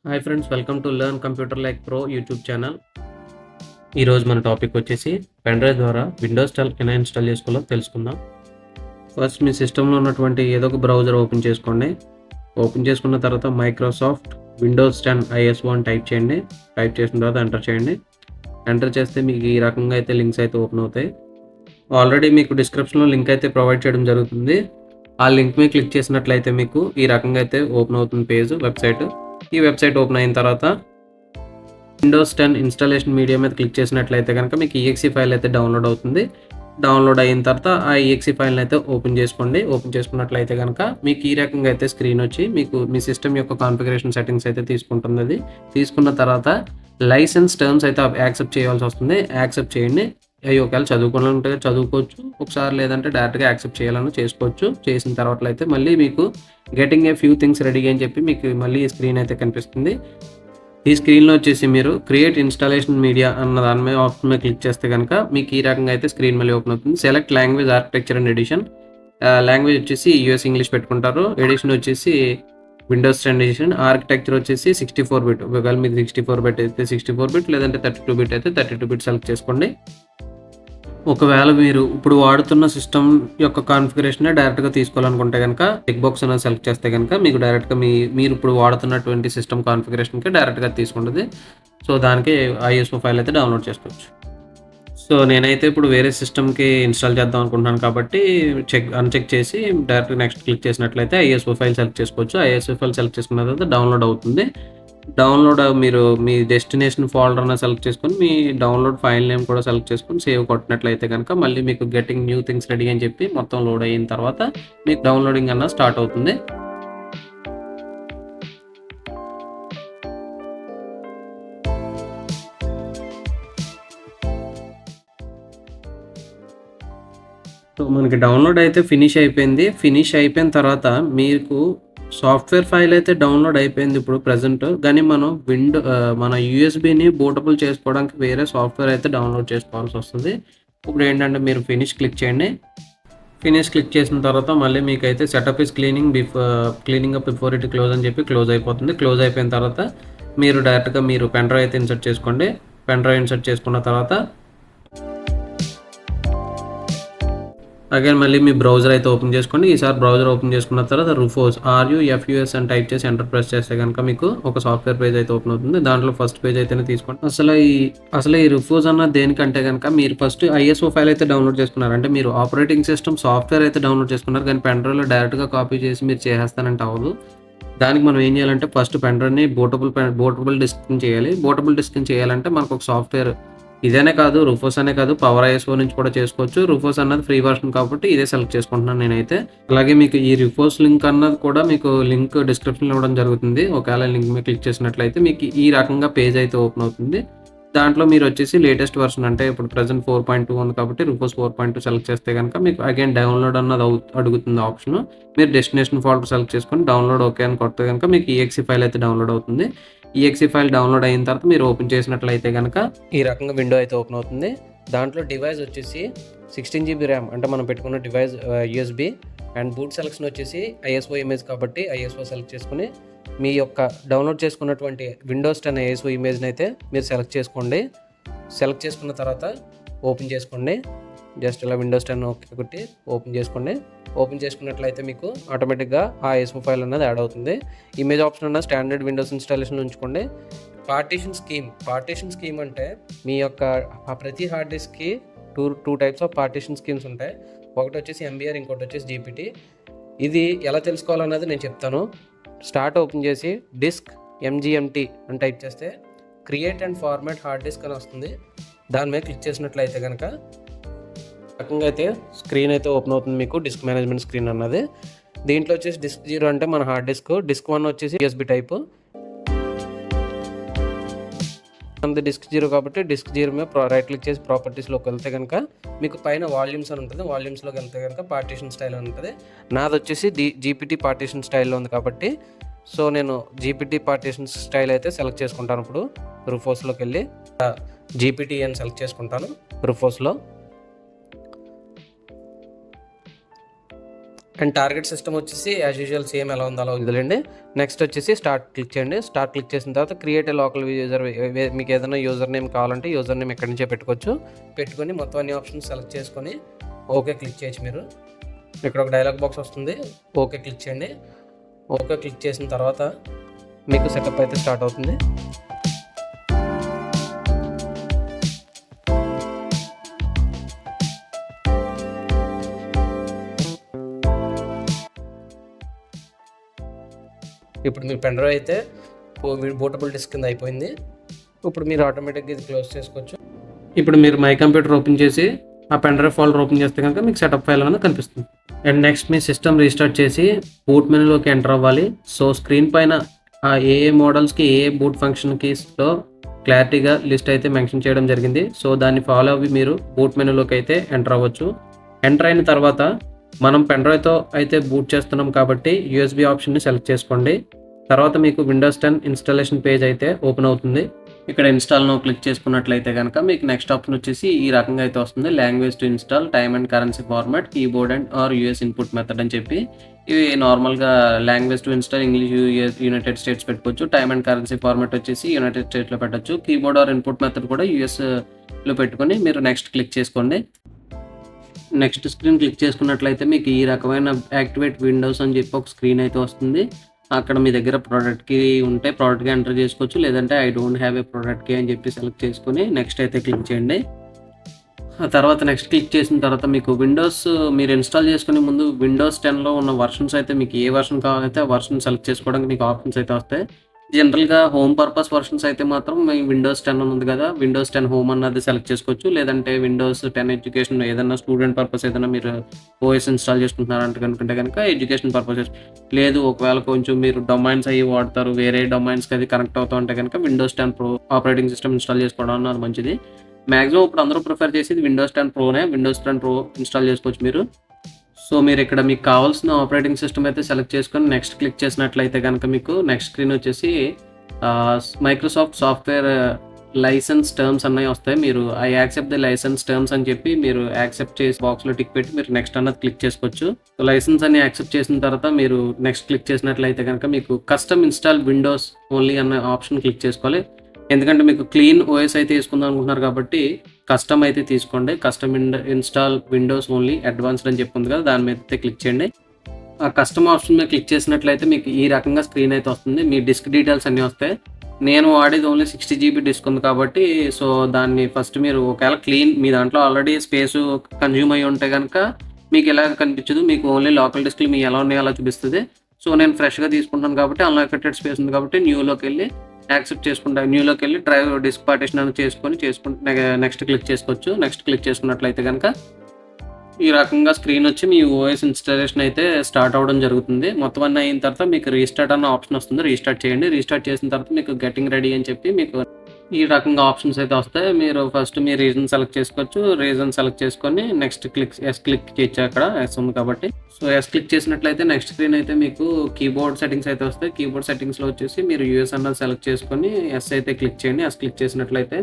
Hi friends, welcome to learn computer like pro YouTube channel. ఈరోజు మన topic వచ్చేసి pen drive ద్వారా Windows 12 ఎలా ఇన్స్టాల్ చేసుకోవాలో తెలుసుకుందాం. ఫస్ట్ మీ సిస్టంలో ఉన్నటువంటి ఏదో ఒక బ్రౌజర్ ఓపెన్ చేసుకోండి. ఓపెన్ చేసుకున్న తర్వాత మైక్రోసాఫ్ట్ విండోస్ 10 ISO అని టైప్ చేయండి. టైప్ చేసిన తర్వాత ఎంటర్ చేయండి. ఎంటర్ చేస్తే మీకు ఈ రకంగా అయితే లింక్స్ అయితే ఓపెన్ అవుతాయి. ఆల్రెడీ మీకు డిస్క్రిప్షన్లో లింక్ అయితే ప్రొవైడ్ చేయడం జరుగుతుంది. ఆ లింక్ మీద క్లిక్ చేసినట్లయితే మీకు ఈ రకంగా అయితే ఓపెన్ అవుతుంది పేజ్ వెబ్సైట్. ఈ వెబ్సైట్ ఓపెన్ అయిన తర్వాత విండోస్ 10 ఇన్స్టాలేషన్ మీడియా మీద క్లిక్ చేసినట్లయితే కనుక మీకు ఈఎక్సీ ఫైల్ అయితే డౌన్లోడ్ అవుతుంది. డౌన్లోడ్ అయిన తర్వాత ఆ ఈఎక్సీ ఫైల్ని అయితే ఓపెన్ చేసుకోండి. ఓపెన్ చేసుకున్నట్లయితే కనుక మీకు ఈ రకంగా అయితే స్క్రీన్ వచ్చి మీకు మీ సిస్టమ్ యొక్క కాన్ఫిగరేషన్ సెట్టింగ్స్ అయితే తీసుకుంటుంది. అది తీసుకున్న తర్వాత లైసెన్స్ టర్మ్స్ అయితే యాక్సెప్ట్ చేయాల్సి వస్తుంది. యాక్సెప్ట్ చేయండి. అవి ఒకవేళ చదువుకోవాలంటే చదువుకోవచ్చు, ఒకసారి లేదంటే డైరెక్ట్గా యాక్సెప్ట్ చేయాలని చేసుకోవచ్చు. చేసిన తర్వాత అయితే మళ్ళీ మీకు getting a few things ready అని చెప్పి మీకు మళ్ళీ ఈ స్క్రీన్ అయితే కనిపిస్తుంది. ఈ స్క్రీన్లో వచ్చేసి మీరు క్రియేట్ ఇన్స్టాలేషన్ మీడియా అన్న దాని మీద ఆప్షన్ మీద క్లిక్ చేస్తే కనుక మీకు ఈ రకంగా అయితే స్క్రీన్ మళ్ళీ ఓపెన్ అవుతుంది. Select language architecture and edition. Language వచ్చేసి యూఎస్ ఇంగ్లీష్ పెట్టుకుంటారు. ఎడిషన్ వచ్చేసి విండోస్ 10 ఎడిషన్. ఆర్కిటెక్చర్ వచ్చేసి 64 బిట్. ఒకవేళ మీరు 64 బిట్ అయితే 64 బిట్, లేదంటే 32 బిట్ అయితే 32 బిట్ సెలెక్ట్ చేసుకోండి. ఒకవేళ మీరు ఇప్పుడు వాడుతున్న సిస్టమ్ యొక్క కాన్ఫిగరేషన్ డైరెక్ట్గా తీసుకోవాలనుకుంటే కనుక టిక్ బాక్స్ అనేది సెలెక్ట్ చేస్తే కనుక మీకు డైరెక్ట్గా మీరు ఇప్పుడు వాడుతున్నటువంటి సిస్టమ్ కాన్ఫిగరేషన్కి డైరెక్ట్గా తీసుకుంటుంది. సో దానికి ISO ఫైల్ అయితే డౌన్లోడ్ చేసుకోవచ్చు. సో నేనైతే ఇప్పుడు వేరే సిస్టమ్కి ఇన్స్టాల్ చేద్దాం అనుకుంటున్నాను కాబట్టి అన్చెక్ చేసి డైరెక్ట్ నెక్స్ట్ క్లిక్ చేసినట్లయితే ISO ఫైల్ సెలెక్ట్ చేసుకోవచ్చు. ISO ఫైల్ సెలెక్ట్ చేసుకున్న తర్వాత డౌన్లోడ్ అవుతుంది. మీరు మీ డెస్టినేషన్ ఫోల్డర్ అన్న సెలెక్ట్ చేసుకొని మీ డౌన్లోడ్ ఫైల్ నేమ్ కూడా సెలెక్ట్ చేసుకొని సేవ్ కొట్టినట్లయితే కనుక మళ్ళీ మీకు గెటింగ్ న్యూ థింగ్స్ రెడీ అని చెప్పి మొత్తం లోడ్ అయిన తర్వాత మీకు డౌన్లోడింగ్ అన్న స్టార్ట్ అవుతుంది. సో మనకి డౌన్లోడ్ అయితే ఫినిష్ అయిపోయింది. ఫినిష్ అయిపోయిన తర్వాత మీకు సాఫ్ట్వేర్ ఫైల్ అయితే డౌన్లోడ్ అయిపోయింది ఇప్పుడు ప్రజెంట్. కానీ మనం మన యూఎస్బిని బూటబుల్ చేసుకోవడానికి వేరే సాఫ్ట్వేర్ అయితే డౌన్లోడ్ చేసుకోవాల్సి వస్తుంది. ఇప్పుడు ఏంటంటే మీరు ఫినిష్ క్లిక్ చేయండి. ఫినిష్ క్లిక్ చేసిన తర్వాత మళ్ళీ మీకైతే setup is cleaning up before it close అని చెప్పి క్లోజ్ అయిపోతుంది. క్లోజ్ అయిపోయిన తర్వాత మీరు డైరెక్ట్గా పెన్ డ్రైవ్ అయితే ఇన్సర్ట్ చేసుకోండి. పెన్ డ్రైవ్ ఇన్సర్ట్ చేసుకున్న తర్వాత అగైన్ మళ్ళీ మీ బ్రౌజర్ అయితే ఓపెన్ చేసుకోండి. ఈసారి బ్రౌజర్ ఓపెన్ చేసుకున్న తర్వాత రుఫోస్ RUFUS అని టైప్ చేసి ఎంటర్ ప్రెస్ చేస్తే కనుక మీకు ఒక సాఫ్ట్వేర్ పేజ్ అయితే ఓపెన్ అవుతుంది. దాంట్లో ఫస్ట్ పేజ్ అయితేనే తీసుకోండి. అసలు ఈ రుఫోస్ అన్న దేనికంటే కనుక మీరు ఫస్ట్ ISO ఫైల్ అయితే డౌన్లోడ్ చేసుకున్నారు. అంటే మీరు ఆపరేటింగ్ సిస్టమ్ సాఫ్ట్వేర్ అయితే డౌన్లోడ్ చేసుకున్నారు, కానీ పెన్ డ్రైవ్లో డైరెక్ట్గా కాపీ చేసి మీరు చేసేస్తానంటే అవ్వదు. దానికి మనం ఏం చేయాలంటే ఫస్ట్ పెన్ డ్రైవ్ని బూటబుల్ డిస్క్ చేయాలి. బూటబుల్ డిస్క్ చేయాలంటే మనకు ఒక సాఫ్ట్వేర్ ఇదేనే కాదు, రుఫోస్ అనే కాదు, పవర్ ISO నుంచి కూడా చేసుకోవచ్చు. రుఫోస్ అన్నది ఫ్రీ వర్షన్ కాబట్టి ఇదే సెలెక్ట్ చేసుకుంటున్నాను నేనైతే. అలాగే మీకు ఈ రుఫోస్ లింక్ అన్నది కూడా మీకు లింక్ డిస్క్రిప్షన్లో ఇవ్వడం జరుగుతుంది. ఒకవేళ లింక్ మీద క్లిక్ చేసినట్లయితే మీకు ఈ రకంగా పేజ్ అయితే ఓపెన్ అవుతుంది. దాంట్లో మీరు వచ్చేసి లేటెస్ట్ వర్షన్ అంటే ఇప్పుడు ప్రజెంట్ 4.2 ఉంది కాబట్టి రుఫోస్ 4.2 సెలెక్ట్ చేస్తే కనుక మీకు అగైన్ డౌన్లోడ్ అన్నది అడుగుతుంది ఆప్షన్. మీరు డెస్టినేషన్ ఫోల్డర్ సెలెక్ట్ చేసుకొని డౌన్లోడ్ ఓకే అని కొడితే కనుక మీకు EXE ఫైల్ అయితే డౌన్లోడ్ అవుతుంది. EXE ఫైల్ డౌన్లోడ్ అయిన తర్వాత మీరు ఓపెన్ చేసినట్లయితే కనుక ఈ రకంగా విండో అయితే ఓపెన్ అవుతుంది. దాంట్లో డివైస్ వచ్చేసి 16 GB ర్యామ్ అంటే మనం పెట్టుకున్న device USB and boot selection వచ్చేసి ISO ఇమేజ్ కాబట్టి ISO సెలెక్ట్ చేసుకుని మీ యొక్క డౌన్లోడ్ చేసుకున్నటువంటి విండోస్ 10 ISO ఇమేజ్ని అయితే మీరు సెలెక్ట్ చేసుకోండి. సెలెక్ట్ చేసుకున్న తర్వాత ఓపెన్ చేసుకోండి. జస్ట్ ఇలా విండోస్ 10 ఓకే కొట్టి ఓపెన్ చేసుకోండి. ఓపెన్ చేసుకున్నట్లయితే మీకు ఆటోమేటిక్గా ఆ ISO ఫైల్ అన్నది యాడ్ అవుతుంది. ఇమేజ్ ఆప్షన్ అన్న స్టాండర్డ్ విండోస్ ఇన్స్టాలేషన్ ఉంచుకోండి. పార్టీషన్ స్కీమ్ అంటే మీ యొక్క ప్రతి హార్డ్ డిస్క్కి two types of partition schemes ఉంటాయి. ఒకటి వచ్చేసి MBR, ఇంకోటి వచ్చేసి GPT. ఇది ఎలా తెలుసుకోవాలన్నది నేను చెప్తాను. స్టార్ట్ ఓపెన్ చేసి డిస్క్ MGMT అని టైప్ చేస్తే create and format hard disk అని వస్తుంది. దాని మీద క్లిక్ చేసినట్లయితే కనుక రకంగా అయితే స్క్రీన్ అయితే ఓపెన్ అవుతుంది. మీకు డిస్క్ మేనేజ్మెంట్ స్క్రీన్ అన్నది. దీంట్లో వచ్చేసి డిస్క్ 0 అంటే మన హార్డ్ డిస్క్ 1 వచ్చేసి USB టైప్. మనది డిస్క్ 0 కాబట్టి డిస్క్ 0 మీద రైట్ క్లిక్ చేసి ప్రాపర్టీస్లోకి వెళ్తే కనుక మీకు పైన వాల్యూమ్స్ అని ఉంటుంది. వాల్యూమ్స్లోకి వెళ్తే కనుక పార్టీషన్ స్టైల్ అని ఉంటుంది. నాది వచ్చేసి GPT పార్టీషన్ స్టైల్లో ఉంది కాబట్టి సో నేను GPT పార్టీషన్ స్టైల్ అయితే సెలెక్ట్ చేసుకుంటాను. ఇప్పుడు రుఫోస్లోకి వెళ్ళి GPT అని సెలెక్ట్ చేసుకుంటాను. రుఫోస్లో అండ్ టార్గెట్ సిస్టమ్ వచ్చేసి యాజ్ యూజువల్ సేమ్ ఎలా ఉందో అలా వదిలేండి. నెక్స్ట్ వచ్చేసి స్టార్ట్ క్లిక్ చేయండి. స్టార్ట్ క్లిక్ చేసిన తర్వాత క్రియేట్ ఏ లోకల్ యూజర్, మీకు ఏదైనా యూజర్ నేమ్ కావాలంటే యూజర్ నేమ్ ఎక్కడి నుంచే పెట్టుకోవచ్చు. పెట్టుకొని మొత్తం అన్ని ఆప్షన్స్ సెలెక్ట్ చేసుకొని ఓకే క్లిక్ చేయొచ్చు. మీరు ఇక్కడ ఒక డైలాగ్ బాక్స్ వస్తుంది, ఓకే క్లిక్ చేయండి. ఓకే క్లిక్ చేసిన తర్వాత మీకు సెటప్ అయితే స్టార్ట్ అవుతుంది. ఇప్పుడు మీ పెన్ డ్రైవ్ అయితే బూటబుల్ డిస్క్ కింద అయిపోయింది. ఇప్పుడు మీరు ఆటోమేటిక్గా ఇది క్లోజ్ చేసుకోవచ్చు. ఇప్పుడు మీరు మై కంప్యూటర్ ఓపెన్ చేసి ఆ పెన్ డ్రైవ్ ఫోల్డర్ ఓపెన్ చేస్తే కనుక మీకు సెటప్ ఫైల్ అనేది కనిపిస్తుంది. And next me system restart చేసి బూట్ మెనూలోకి ఎంటర్ అవ్వాలి. సో స్క్రీన్ పైన ఏ మోడల్స్కి ఏ బూట్ ఫంక్షన్ కీస్లో క్లారిటీగా లిస్ట్ అయితే మెన్షన్ చేయడం జరిగింది. సో దాన్ని ఫాలో అవి మీరు బూట్ మెనూలోకి అయితే ఎంటర్ అవ్వచ్చు. ఎంటర్ అయిన తర్వాత మనం పెన్ డ్రైవ్తో అయితే బూట్ చేస్తున్నాం కాబట్టి యూఎస్బీ ఆప్షన్ని సెలెక్ట్ చేసుకోండి. తర్వాత మీకు విండోస్ 10 ఇన్స్టాలేషన్ పేజ్ అయితే ఓపెన్ అవుతుంది. ఇక్కడ ఇన్స్టాల్ను క్లిక్ చేసుకున్నట్లయితే కనుక మీకు నెక్స్ట్ ఆప్షన్ వచ్చేసి ఈ రకంగా అయితే వస్తుంది. Language to install, time and currency format, keyboard and or US input method అని చెప్పి ఇవి నార్మల్గా language to install English United States పెట్టుకోవచ్చు. టైమ్ అండ్ కరెన్సీ ఫార్మాట్ వచ్చేసి యునైటెడ్ స్టేట్స్లో పెట్టచ్చు. కీబోర్డ్ ఆర్ ఇన్పుట్ మెథడ్ కూడా యూఎస్లో పెట్టుకొని మీరు నెక్స్ట్ క్లిక్ చేసుకోండి. నెక్స్ట్ స్క్రీన్ క్లిక్ చేసుకున్నట్లయితే మీకు ఈ రకమైన యాక్టివేట్ విండోస్ అని చెప్పి ఒక స్క్రీన్ అయితే వస్తుంది. అక్కడ మీ దగ్గర ప్రోడక్ట్కి ఉంటే ప్రోడక్ట్కి ఎంటర్ చేసుకోవచ్చు, లేదంటే ఐ డోంట్ హ్యావ్ ఏ ప్రోడక్ట్కి అని చెప్పి సెలెక్ట్ చేసుకుని నెక్స్ట్ అయితే క్లిక్ చేయండి. ఆ తర్వాత నెక్స్ట్ క్లిక్ చేసిన తర్వాత మీకు విండోస్ మీరు ఇన్స్టాల్ చేసుకునే ముందు విండోస్ 10లో ఉన్న వర్షన్స్ అయితే మీకు ఏ వర్షన్ కావాలైతే ఆ వర్షన్ సెలెక్ట్ చేసుకోవడానికి మీకు ఆప్షన్స్ అయితే వస్తాయి. జనరల్గా హోమ్ పర్పస్ వర్షన్స్ అయితే మాత్రం విండోస్ 10 ఉంది కదా, విండోస్ 10 హోమ్ అన్నది సెలెక్ట్ చేసుకోవచ్చు. లేదంటే విండోస్ 10 ఎడ్యుకేషన్ ఏదైనా స్టూడెంట్ పర్పస్ ఏదైనా మీరు ఓఎస్ ఇన్స్టాల్ చేసుకుంటున్నారంటే అనుకుంటే కనుక ఎడ్యుకేషన్ పర్పసెస్ లేదు. ఒకవేళ కొంచెం మీరు డొమైన్స్ అయ్యి వాడతారు, వేరే డొమైన్స్కి అది కనెక్ట్ అవుతూ ఉంటే కనుక Windows 10 pro operating system install చేసుకోవడం అన్నది మంచిది. మ్యాక్సిమం ఇప్పుడు అందరూ ప్రిఫర్ చేసేది విండోస్ 10 ప్రోనే. విండోస్ 10 ప్రో ఇన్స్టాల్ చేసుకోవచ్చు మీరు. సో మీరు ఇక్కడ మీకు కావాల్సిన ఆపరేటింగ్ సిస్టమ్ అయితే సెలెక్ట్ చేసుకొని నెక్స్ట్ క్లిక్ చేసినట్లయితే కనుక మీకు నెక్స్ట్ స్క్రీన్ వచ్చేసి మైక్రోసాఫ్ట్ సాఫ్ట్వేర్ లైసెన్స్ టర్మ్స్ అన్నవి వస్తాయి. మీరు I accept the license terms అని చెప్పి మీరు యాక్సెప్ట్ చేసి బాక్స్లో టిక్ పెట్టి మీరు నెక్స్ట్ అన్నది క్లిక్ చేసుకోవచ్చు. సో లైసెన్స్ అని యాక్సెప్ట్ చేసిన తర్వాత మీరు నెక్స్ట్ క్లిక్ చేసినట్లయితే కనుక మీకు కస్టమ్ ఇన్స్టాల్ విండోస్ ఓన్లీ అన్న ఆప్షన్ క్లిక్ చేసుకోవాలి. ఎందుకంటే మీకు క్లీన్ ఓఎస్ అయితే తీసుకుందాం అనుకుంటున్నారు కాబట్టి కస్టమ్ అయితే తీసుకోండి. Custom install Windows only advanced అని చెప్తుంది కదా, దాని మీద అయితే క్లిక్ చేయండి. ఆ కస్టమ్ ఆప్షన్ మీద క్లిక్ చేసినట్లయితే మీకు ఈ రకంగా స్క్రీన్ అయితే వస్తుంది. మీ డిస్క్ డీటెయిల్స్ అన్నీ వస్తాయి. నేను వాడేది ఓన్లీ 60 GB డిస్క్ ఉంది కాబట్టి సో దాన్ని ఫస్ట్ మీరు ఒకవేళ క్లీన్ మీ దాంట్లో ఆల్రెడీ స్పేస్ కన్జ్యూమ్ అయ్యి ఉంటే కనుక మీకు ఎలా కనిపించదు, మీకు ఓన్లీ లోకల్ డిస్క్లు మీ ఎలా ఉన్నాయో అలా చూపిస్తుంది. సో నేను ఫ్రెష్గా తీసుకుంటాను కాబట్టి అన్లాకెటెడ్ స్పేస్ ఉంది కాబట్టి న్యూలోకి వెళ్ళి యాక్సెప్ట్ చేసుకుంటా, న్యూలోకి వెళ్ళి డ్రైవ్ డిస్క్ పార్టిషన్ అని చేసుకుంటే నెక్స్ట్ క్లిక్ చేసుకోవచ్చు. నెక్స్ట్ క్లిక్ చేసుకున్నట్లయితే కనుక ఈ రకంగా స్క్రీన్ వచ్చి మీ ఓఎస్ ఇన్స్టాలేషన్ అయితే స్టార్ట్ అవ్వడం జరుగుతుంది. మొత్తం అన్నీ అయిన తర్వాత మీకు రీస్టార్ట్ అన్న ఆప్షన్ వస్తుంది. రీస్టార్ట్ చేయండి. రీస్టార్ట్ చేసిన తర్వాత మీకు గెటింగ్ రెడీ అని చెప్పి మీకు ఈ రకంగా ఆప్షన్స్ అయితే వస్తాయి. మీరు ఫస్ట్ మీ రీజన్ సెలెక్ట్ చేసుకోవచ్చు. రీజన్ సెలెక్ట్ చేసుకొని నెక్స్ట్ క్లిక్ చేయొచ్చు. అక్కడ ఎస్ ఉంది కాబట్టి సో ఎస్ క్లిక్ చేసినట్లయితే నెక్స్ట్ స్క్రీన్ అయితే మీకు కీబోర్డ్ సెట్టింగ్స్ అయితే వస్తాయి. కీబోర్డ్ సెట్టింగ్స్లో వచ్చేసి మీరు యూఎస్ అన్నది సెలెక్ట్ చేసుకొని ఎస్ అయితే క్లిక్ చేయండి. ఎస్ క్లిక్ చేసినట్లయితే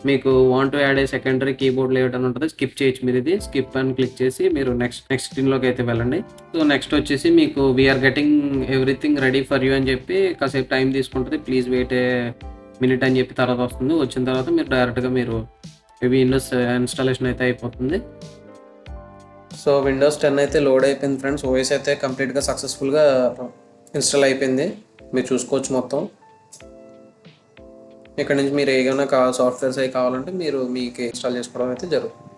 మీకు want to add A secondary keyboard layout అని ఉంటుంది. స్కిప్ చేయొచ్చు. మీరు ఇది స్కిప్ అని క్లిక్ చేసి మీరు నెక్స్ట్ స్క్రీన్లోకి అయితే వెళ్ళండి. సో నెక్స్ట్ వచ్చేసి మీకు we're getting everything ready for you అని చెప్పి కాసేపు టైం తీసుకుంటుంది. ప్లీజ్ వెయిట్ ఏ మినిట్ అని చెప్పి తర్వాత వస్తుంది. వచ్చిన తర్వాత మీరు డైరెక్ట్గా మీరు విండోస్ ఇన్స్టాలేషన్ అయితే అయిపోతుంది. సో విండోస్ 10 అయితే లోడ్ అయిపోయింది ఫ్రెండ్స్. ఓఎస్ అయితే కంప్లీట్గా సక్సెస్ఫుల్గా ఇన్స్టాల్ అయిపోయింది. మీరు చూసుకోవచ్చు మొత్తం. ఇక్కడ నుంచి మీరు ఏమైనా సాఫ్ట్వేర్స్ అవి కావాలంటే మీరు మీకు ఇన్స్టాల్ చేసుకోవడం అయితే జరుగుతుంది.